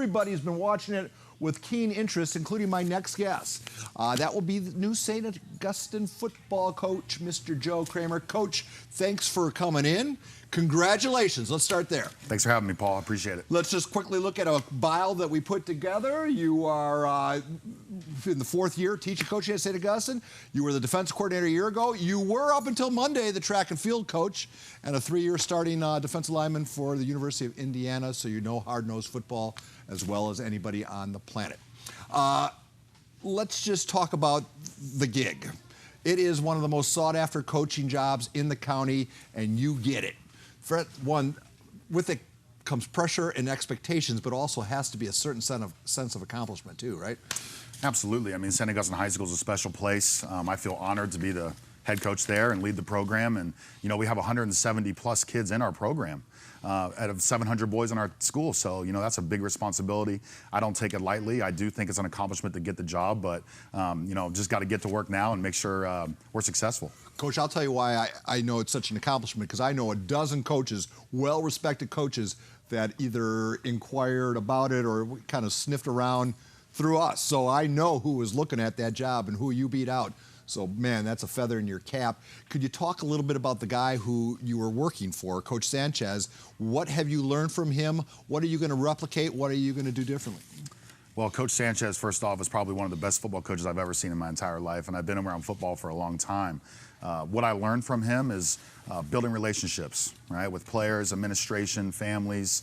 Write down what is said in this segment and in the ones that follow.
everybody's been watching it with keen interest, including my next guest. That will be the new St. Augustine football coach, Mr. Joe Kremer. Coach, thanks for coming in. Congratulations. Let's start there. Thanks for having me, Paul. I appreciate it. Let's just quickly look at a bio that we put together. You are in the fourth year teaching coaching at St. Augustine. You were the defensive coordinator a year ago. You were, up until Monday, the track and field coach and a 3-year starting defensive lineman for the University of Indiana, so you know hard-nosed football as well as anybody on the planet. Let's just talk about the gig. It is one of the most sought-after coaching jobs in the county, and you get it. With it comes pressure and expectations, but also has to be a certain sense of accomplishment too, right? Absolutely. I mean, St. Augustine High School is a special place. I feel honored to be the head coach there and lead the program. And, you know, we have 170 plus kids in our program out of 700 boys in our school. So, you know, that's a big responsibility. I don't take it lightly. I do think it's an accomplishment to get the job, but, you know, just got to get to work now and make sure we're successful. Coach, I'll tell you why I know it's such an accomplishment, because I know a dozen coaches, well-respected coaches, that either inquired about it or kind of sniffed around through us. So I know who was looking at that job and who you beat out. So, man, that's a feather in your cap. Could you talk a little bit about the guy who you were working for, Coach Sanchez? What have you learned from him? What are you going to replicate? What are you going to do differently? Well, Coach Sanchez, first off, is probably one of the best football coaches I've ever seen in my entire life, and I've been around football for a long time. What I learned from him is building relationships, right, with players, administration, families,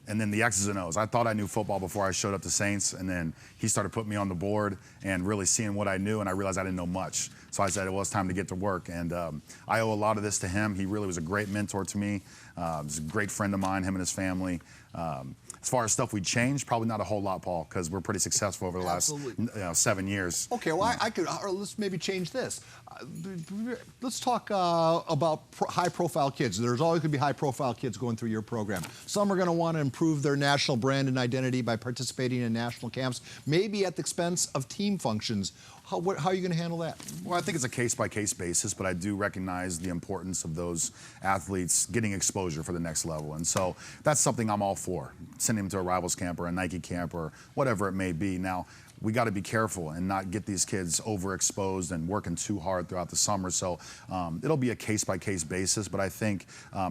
and then the X's and O's. I thought I knew football before I showed up to Saints, and then he started putting me on the board and really seeing what I knew, and I realized I didn't know much. So I said, well, it's time to get to work, and I owe a lot of this to him. He really was a great mentor to me. He's a great friend of mine, him and his family. As far as stuff we changed, probably not a whole lot, Paul, because we're pretty successful over the last 7 years. Okay, well, I could, or let's maybe change this. Let's talk about high-profile kids. There's always going to be high-profile kids going through your program. Some are going to want to improve their national brand and identity by participating in national camps, maybe at the expense of team functions. How are you going to handle that? Well, I think it's a case-by-case basis, but I do recognize the importance of those athletes getting exposure for the next level. And so that's something I'm all for, sending them to a Rivals camp or a Nike camp or whatever it may be. Now, we got to be careful and not get these kids overexposed and working too hard throughout the summer. So it'll be a case-by-case basis, but I think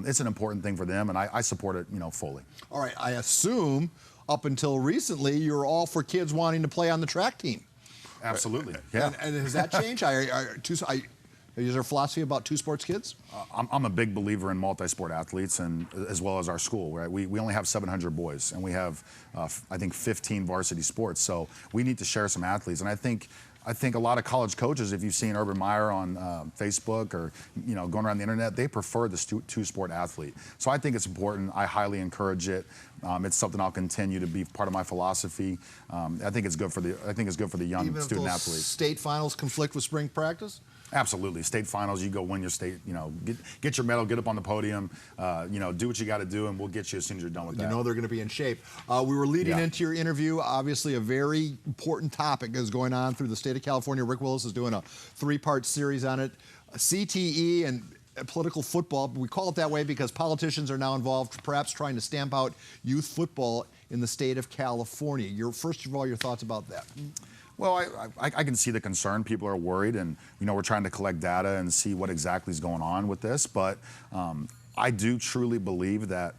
it's an important thing for them, and I support it, you know, fully. All right, I assume up until recently you're all for kids wanting to play on the track team. Absolutely, yeah. And has that changed? Is there a philosophy about two-sports kids? I'm a big believer in multi-sport athletes, and as well as our school. Right? We only have 700 boys, and we have, I think, 15 varsity sports. So we need to share some athletes, and I think a lot of college coaches, if you've seen Urban Meyer on Facebook or, you know, going around the internet, they prefer the two-sport athlete. So I think it's important. I highly encourage it. It's something I'll continue to be part of my philosophy. I think it's good for the young Even student if athletes. State finals conflict with spring practice? Absolutely. State finals, you go win your state, you know, get your medal, get up on the podium, you know, do what you got to do, and we'll get you as soon as you're done with that. You know they're going to be in shape. We were leading into your interview. Obviously, a very important topic is going on through the state of California. Rick Willis is doing a 3-part series on it. CTE and political football. We call it that way because politicians are now involved, perhaps trying to stamp out youth football in the state of California. First of all, your thoughts about that? Well, I can see the concern. People are worried, and, you know, we're trying to collect data and see what exactly is going on with this. But I do truly believe that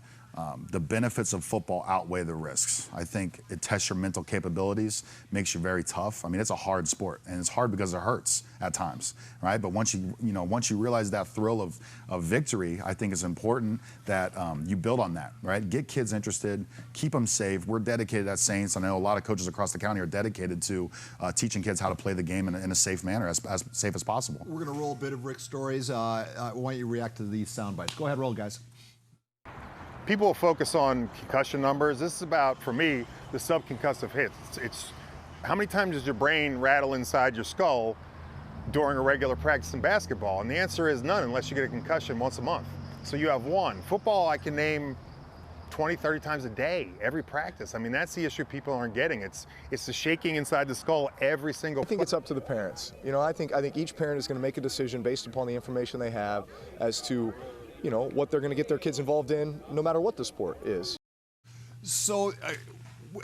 the benefits of football outweigh the risks. I think it tests your mental capabilities, makes you very tough. I mean, it's a hard sport, and it's hard because it hurts at times, right? But once you realize that thrill of victory, I think it's important that you build on that, right? Get kids interested, keep them safe. We're dedicated at Saints. I know a lot of coaches across the county are dedicated to teaching kids how to play the game in a safe manner, as safe as possible. We're going to roll a bit of Rick's stories. Why don't you react to these sound bites? Go ahead, roll, guys. People will focus on concussion numbers. This is about, for me, the subconcussive hits. It's how many times does your brain rattle inside your skull during a regular practice in basketball? And the answer is none, unless you get a concussion once a month. So you have one. Football, I can name 20, 30 times a day, every practice. I mean, that's the issue people aren't getting. It's the shaking inside the skull every single I think it's up to the parents. You know, I think each parent is going to make a decision based upon the information they have as to, you know, what they're going to get their kids involved in, no matter what the sport is. So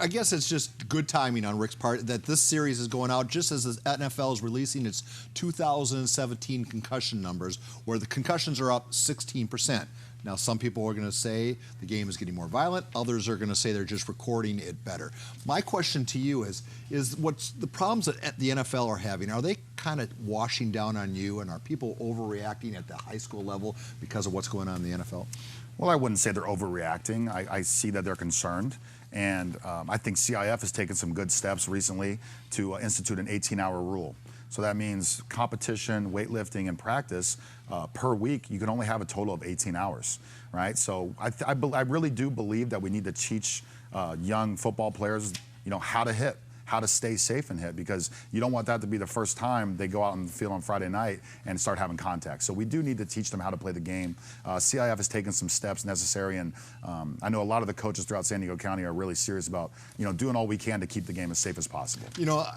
I guess it's just good timing on Rick's part that this series is going out just as the NFL is releasing its 2017 concussion numbers, where the concussions are up 16%. Now, some people are going to say the game is getting more violent. Others are going to say they're just recording it better. My question to you is what's the problems that the NFL are having? Are they kind of washing down on you, and are people overreacting at the high school level because of what's going on in the NFL? Well, I wouldn't say they're overreacting. I see that they're concerned. And I think CIF has taken some good steps recently to institute an 18-hour rule. So that means competition, weightlifting, and practice per week, you can only have a total of 18 hours, right? So I really do believe that we need to teach young football players, how to hit, how to stay safe and hit, because you don't want that to be the first time they go out on the field on Friday night and start having contact. So we do need to teach them how to play the game. CIF has taken some steps necessary, and I know a lot of the coaches throughout San Diego County are really serious about, doing all we can to keep the game as safe as possible.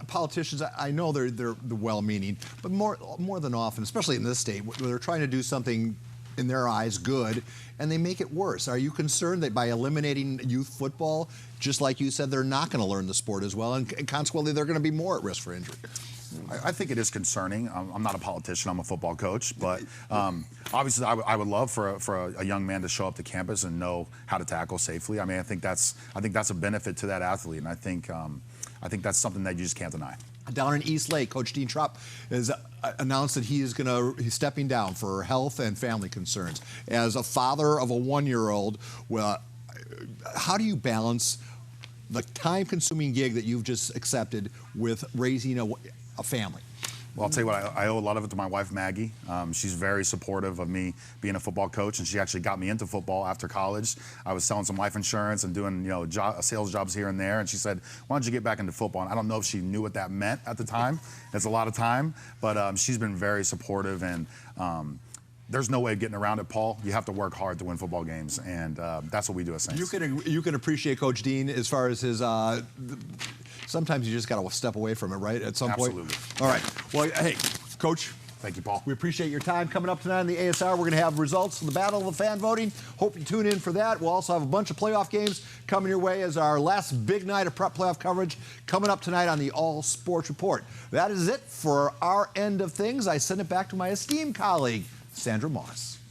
Politicians, I know they're well-meaning, but more than often, especially in this state, where they're trying to do something in their eyes good, and they make it worse. Are you concerned that by eliminating youth football, just like you said, they're not going to learn the sport as well, and consequently they're going to be more at risk for injury? I think it is concerning. I'm not a politician, I'm a football coach, but obviously I would love for a young man to show up to campus and know how to tackle safely. I mean, I think that's a benefit to that athlete, and I think that's something that you just can't deny. Down in East Lake, Coach Dean Trupp has announced that he's stepping down for health and family concerns. As a father of a 1-year-old, well, how do you balance the time-consuming gig that you've just accepted with raising a family? Well, I'll tell you what, I owe a lot of it to my wife, Maggie. She's very supportive of me being a football coach, and she actually got me into football after college. I was selling some life insurance and doing, sales jobs here and there, and she said, why don't you get back into football? And I don't know if she knew what that meant at the time. It's a lot of time, but she's been very supportive, and there's no way of getting around it, Paul. You have to work hard to win football games, and that's what we do at Saints. You can appreciate Coach Dean as far as his. Sometimes you just got to step away from it, right? At some point. Absolutely. All right. Well, hey, Coach. Thank you, Paul. We appreciate your time. Coming up tonight on the ASR, we're going to have results of the Battle of the Fan Voting. Hope you tune in for that. We'll also have a bunch of playoff games coming your way as our last big night of prep playoff coverage coming up tonight on the All Sports Report. That is it for our end of things. I send it back to my esteemed colleague, Sandra Moss.